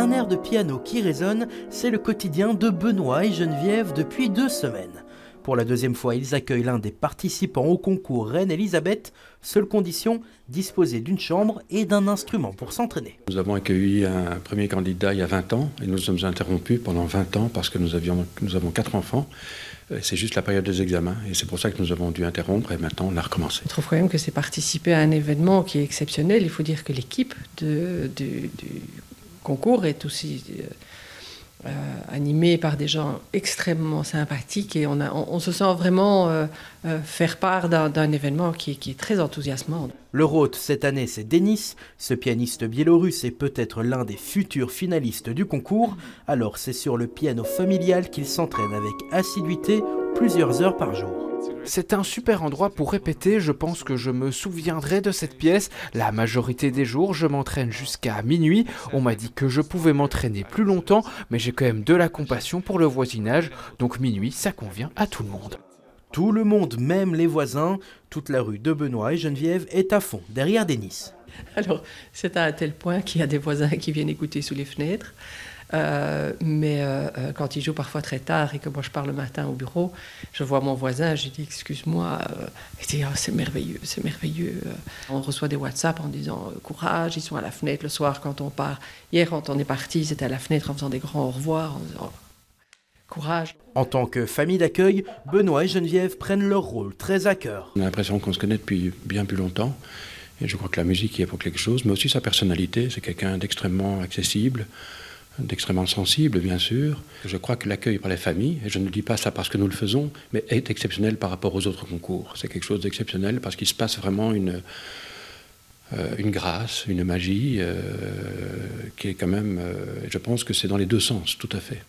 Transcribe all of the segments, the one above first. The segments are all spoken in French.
Un air de piano qui résonne, c'est le quotidien de Benoît et Geneviève depuis 2 semaines. Pour la deuxième fois, ils accueillent l'un des participants au concours Reine Elisabeth. Seule condition, disposer d'une chambre et d'un instrument pour s'entraîner. Nous avons accueilli un premier candidat il y a 20 ans et nous sommes interrompus pendant 20 ans parce que nous avons 4 enfants. C'est juste la période des examens et c'est pour ça que nous avons dû interrompre et maintenant on a recommencé. Je trouve quand même que c'est participer à un événement qui est exceptionnel. Il faut dire que l'équipe du concours est aussi animée par des gens extrêmement sympathiques et on se sent vraiment faire part d'un événement qui est très enthousiasmant. Leur hôte cette année, c'est Denis. Ce pianiste biélorusse est peut-être l'un des futurs finalistes du concours. Alors c'est sur le piano familial qu'il s'entraîne avec assiduité plusieurs heures par jour. C'est un super endroit pour répéter, je pense que je me souviendrai de cette pièce. La majorité des jours, je m'entraîne jusqu'à minuit. On m'a dit que je pouvais m'entraîner plus longtemps, mais j'ai quand même de la compassion pour le voisinage, donc minuit, ça convient à tout le monde. Tout le monde, même les voisins. Toute la rue de Benoît et Geneviève est à fond derrière Denis. Alors, c'est à un tel point qu'il y a des voisins qui viennent écouter sous les fenêtres. Mais quand il joue parfois très tard et que moi je pars le matin au bureau, je vois mon voisin, je dis excuse-moi, il dit oh, c'est merveilleux, c'est merveilleux. On reçoit des WhatsApp en disant courage, ils sont à la fenêtre le soir quand on part. Hier quand on est parti, ils étaient à la fenêtre en faisant des grands au revoir, en disant courage. En tant que famille d'accueil, Benoît et Geneviève prennent leur rôle très à cœur. On a l'impression qu'on se connaît depuis bien plus longtemps et je crois que la musique y est pour quelque chose, mais aussi sa personnalité, c'est quelqu'un d'extrêmement accessible, d'extrêmement sensible, bien sûr. Je crois que l'accueil par les familles, et je ne dis pas ça parce que nous le faisons, mais est exceptionnel par rapport aux autres concours. C'est quelque chose d'exceptionnel parce qu'il se passe vraiment une grâce, une magie qui est quand même... je pense que c'est dans les deux sens, tout à fait.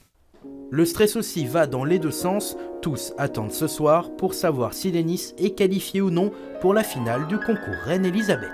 Le stress aussi va dans les deux sens. Tous attendent ce soir pour savoir si Denis est qualifié ou non pour la finale du concours Reine Elisabeth.